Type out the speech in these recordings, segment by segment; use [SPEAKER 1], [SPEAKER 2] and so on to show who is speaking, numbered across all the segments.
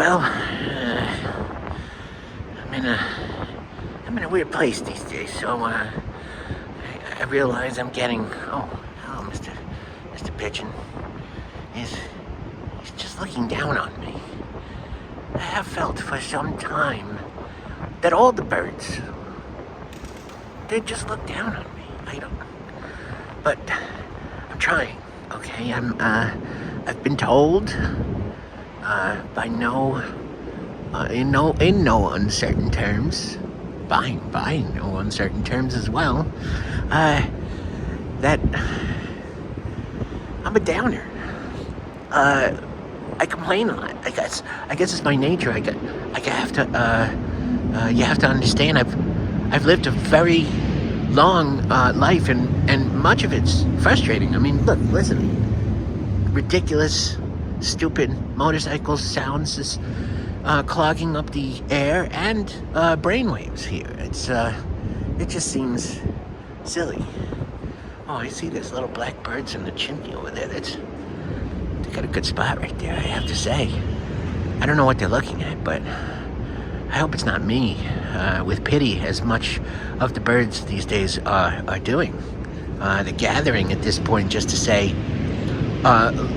[SPEAKER 1] Well, I'm in a weird place these days. So I realize I'm getting. Oh, hello, Mr. Pigeon. He's just looking down on me. I have felt for some time that all the birds, they just look down on me. I don't. But I'm trying. Okay, I've been told by in no uncertain terms, by no uncertain terms as well, that I'm a downer. I complain a lot. I guess it's my nature. You have to understand. I've lived a very long life, and much of it's frustrating. I mean, listen. Ridiculous, stupid motorcycle sounds is clogging up the air and brainwaves here. It just seems silly. Oh, I see there's little black birds in the chimney over there. They got a good spot right there, I have to say. I don't know what they're looking at, but I hope it's not me, with pity, as much of the birds these days are doing. They're gathering at this point just to say,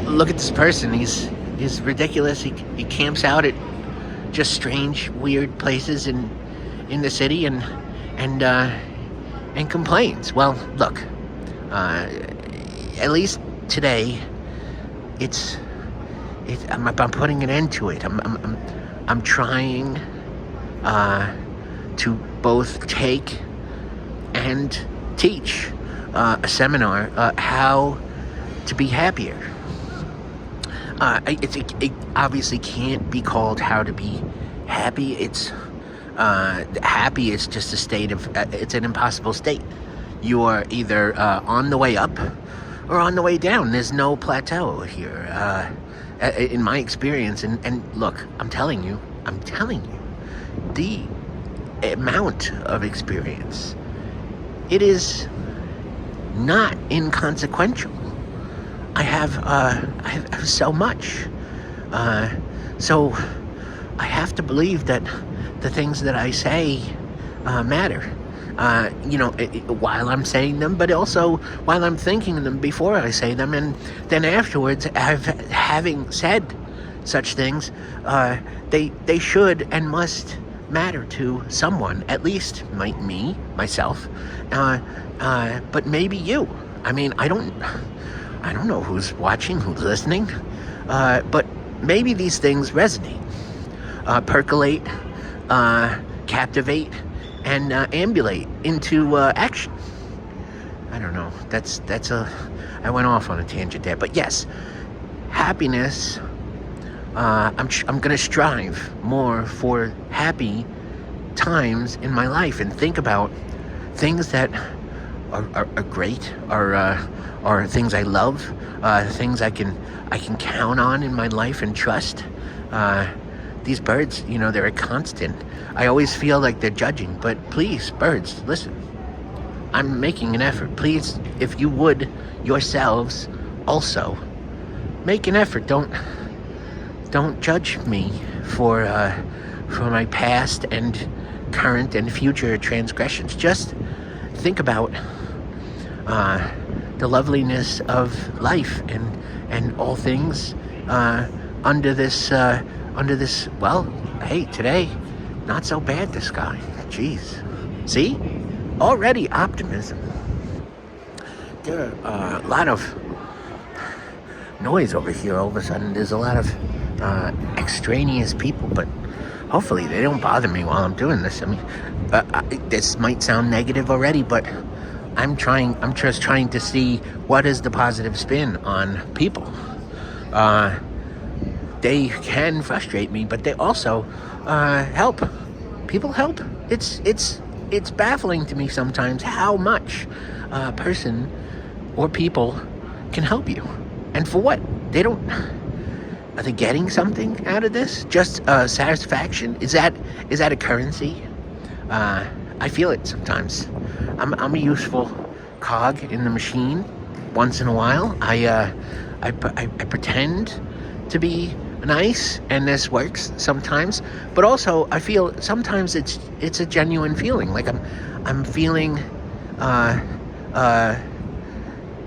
[SPEAKER 1] look at this person. He's ridiculous. He camps out at just strange, weird places in the city and complains. Well, look, at least today, I'm putting an end to it. I'm trying to both take and teach a seminar how to be happier. It obviously can't be called how to be happy. It's happy is just a state of, it's an impossible state. You are either on the way up or on the way down. There's no plateau here, in my experience. And look, I'm telling you, the amount of experience, it is not inconsequential. I have so much. So I have to believe that the things that I say matter. While I'm saying them, but also while I'm thinking them before I say them, and then afterwards, having said such things, they should and must matter to someone, at least myself, but maybe you. I mean, I don't know who's watching, who's listening, but maybe these things resonate, percolate, captivate, and ambulate into action. I don't know. I went off on a tangent there, but yes, happiness. I'm gonna strive more for happy times in my life and think about things that are great, are things I love, things I can count on in my life and trust. These birds, they're a constant. I always feel like they're judging, but please, birds, listen. I'm making an effort. Please, if you would yourselves also make an effort. Don't judge me for my past and current and future transgressions. Just think about the loveliness of life and all things under this. Well, hey, today, not so bad. The sky. Jeez, see, already optimism. There are a lot of noise over here. All of a sudden, there's a lot of extraneous people, but hopefully they don't bother me while I'm doing this. I mean, this might sound negative already, but I'm just trying to see what is the positive spin on people. They can frustrate me, but they also help. People help. It's baffling to me sometimes how much a person or people can help you, and for what? Are they getting something out of this? Just satisfaction? Is that a currency? I feel it sometimes. I'm a useful cog in the machine. Once in a while, I pretend to be nice, and this works sometimes, but also I feel sometimes it's a genuine feeling. Like I'm feeling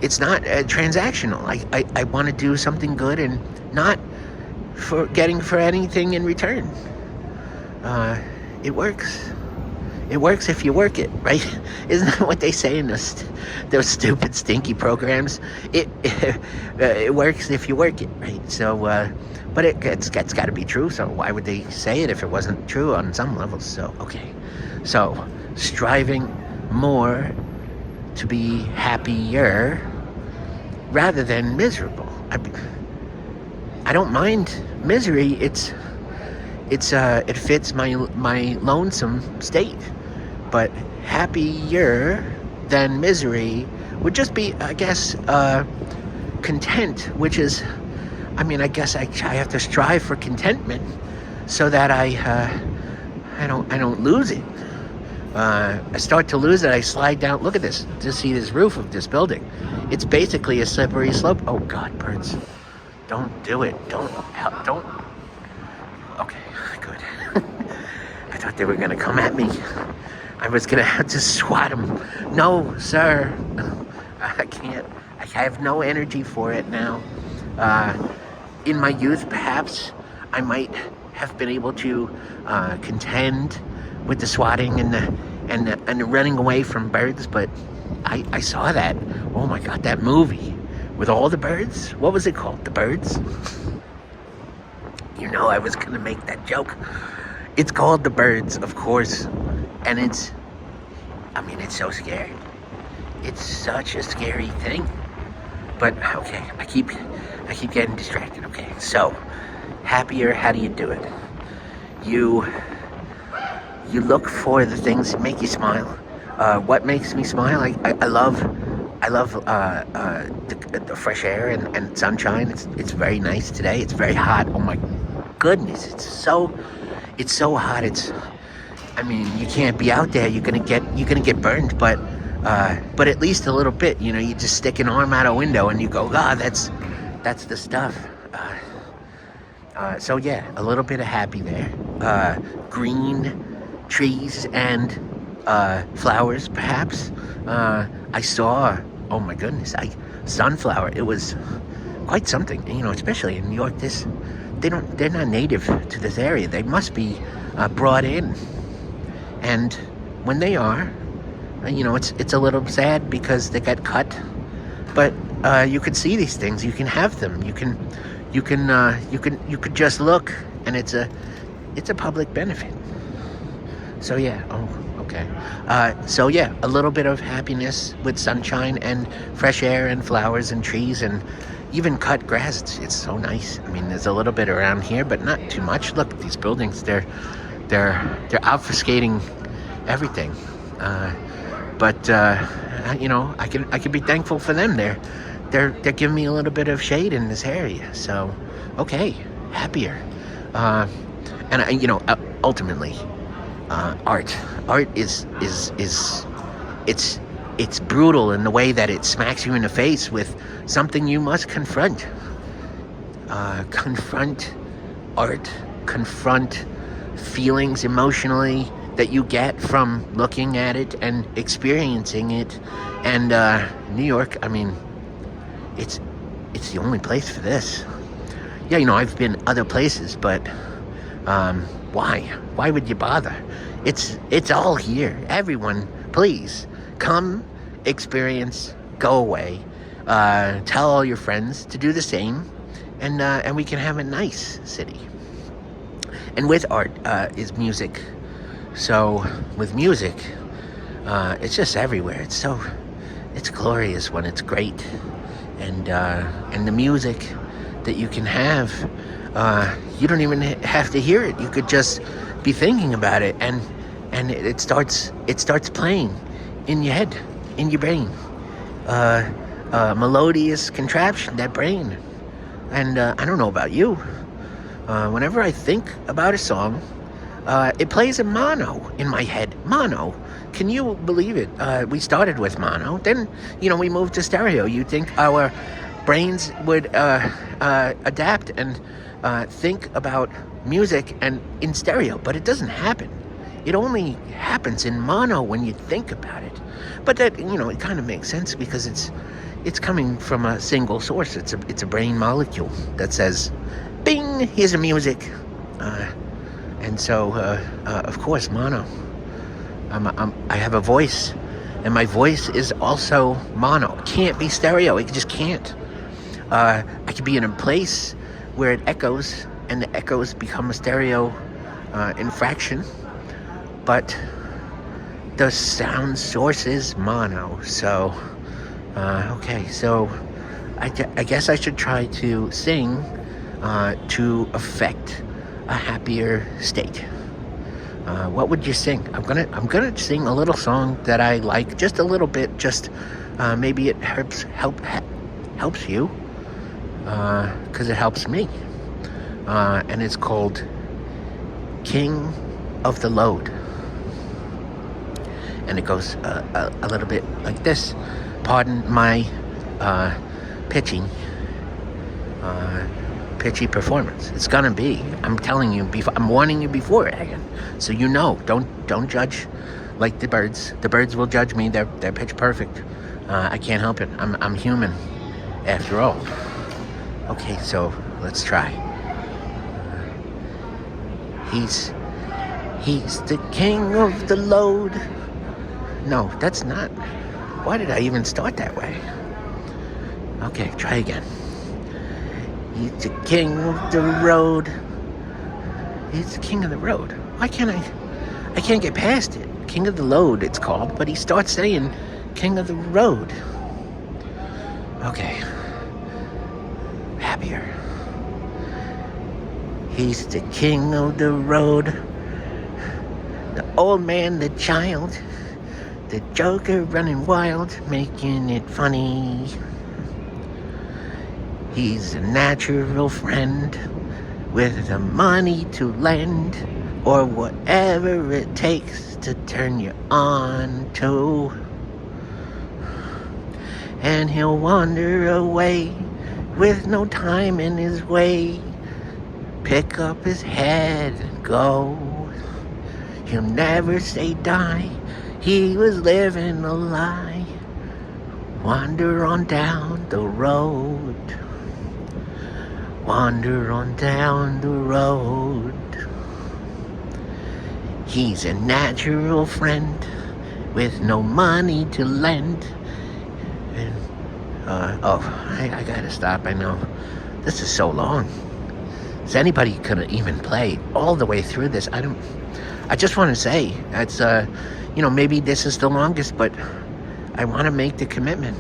[SPEAKER 1] it's not transactional. I want to do something good and not for anything in return. It works. It works if you work it, right? Isn't that what they say in those stupid, stinky programs? It works if you work it, right? So, but it's got to be true. So why would they say it if it wasn't true on some levels? So, okay. So, striving more to be happier rather than miserable. I don't mind misery. It fits my lonesome state. But happier than misery would just be, I guess, content, which is, I guess I have to strive for contentment so that I don't lose it. I start to lose it. I slide down. Look at this. Just see this roof of this building. It's basically a slippery slope. Oh God, birds! Don't do it. Don't. Okay, good. I thought they were gonna come at me. I was gonna have to swat them. No, sir. I can't. I have no energy for it now. In my youth, perhaps I might have been able to contend with the swatting and the running away from birds, but I saw that. Oh my God, that movie with all the birds. What was it called? The Birds? You know I was gonna make that joke. It's called The Birds, of course. And it's so scary. It's such a scary thing. But okay, I keep getting distracted. Okay, so happier. How do you do it? You look for the things that make you smile. What makes me smile? I love the fresh air and sunshine. It's very nice today. It's very hot. Oh my goodness, it's so hot. You can't be out there. You're gonna get burned, but at least a little bit. You know, you just stick an arm out a window and you go, God, that's the stuff. So yeah, a little bit of happy there. Green trees and flowers, perhaps. I saw, oh my goodness, sunflower. It was quite something. You know, especially in New York. They're not native to this area. They must be brought in. And when they are, it's a little sad because they got cut. But you could see these things. You can have them. You could just look, and it's a public benefit. So yeah. Oh, okay. So yeah, a little bit of happiness with sunshine and fresh air and flowers and trees and even cut grass. It's so nice. There's a little bit around here, but not too much. Look at these buildings. They're obfuscating everything. But I can be thankful for them. They're giving me a little bit of shade in this area. So, okay, happier. Ultimately, art is it's brutal in the way that it smacks you in the face with something you must confront. Confront art, confront feelings emotionally that you get from looking at it and experiencing it. And New York, it's the only place for this. Yeah, I've been other places, but why? Why would you bother? It's all here. Everyone, please come, experience, go away. Tell all your friends to do the same, and we can have a nice city. And with art is music. So with music, it's just everywhere. It's glorious when it's great, and the music that you can have, you don't even have to hear it. You could just be thinking about it, and it starts playing in your head, in your brain. Melodious contraption, that brain. And I don't know about you. Whenever I think about a song, it plays in mono in my head. Mono. Can you believe it? We started with mono. Then, we moved to stereo. You think our brains would adapt and think about music and in stereo, but it doesn't happen. It only happens in mono when you think about it. But that, it kind of makes sense because it's coming from a single source. It's a brain molecule that says, "Bing, here's a music," and so of course mono. I have a voice, and my voice is also mono. It can't be stereo. It just can't. I could be in a place where it echoes, and the echoes become a stereo infraction, but the sound source is mono. So, okay, so I guess I should try to sing to affect a happier state. What would you sing? I'm gonna sing a little song that I like, just a little bit. Just maybe it helps you, because it helps me. And it's called "King of the Load," and it goes a little bit like this. Pardon my pitchy performance. It's gonna be. I'm telling you before. I'm warning you beforehand, so Don't judge like the birds. The birds will judge me. They're pitch perfect. I can't help it. I'm human, after all. Okay, so let's try. He's the king of the load. No, that's not. Why did I even start that way? Okay, try again. He's the king of the road. He's the king of the road. Why can't I can't get past it. King of the load, it's called, but he starts saying king of the road. Okay. Happier. He's the king of the road. The old man, the child. The joker running wild, making it funny. He's a natural friend with the money to lend, or whatever it takes to turn you on to. And he'll wander away with no time in his way. Pick up his head and go. He'll never say die. He was living a lie. Wander on down the road. Wander on down the road. He's a natural friend with no money to lend. And, I gotta stop. I know this is so long. Is anybody gonna even play all the way through this? I just want to say it's maybe this is the longest, but I want to make the commitment.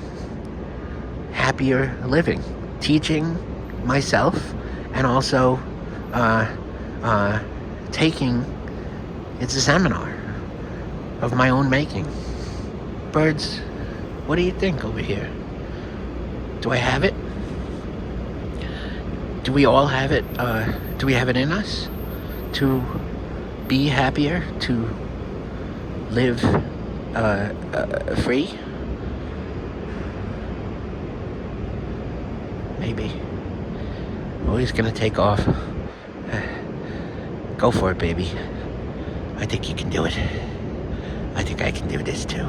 [SPEAKER 1] Happier living, teaching myself, and also taking. It's a seminar of my own making. Birds, what do you think over here? Do I have it? Do we all have it? Do we have it in us to be happier, to live free? Maybe. Oh, he's gonna take off. Go for it, baby. I think you can do it. I think I can do this too.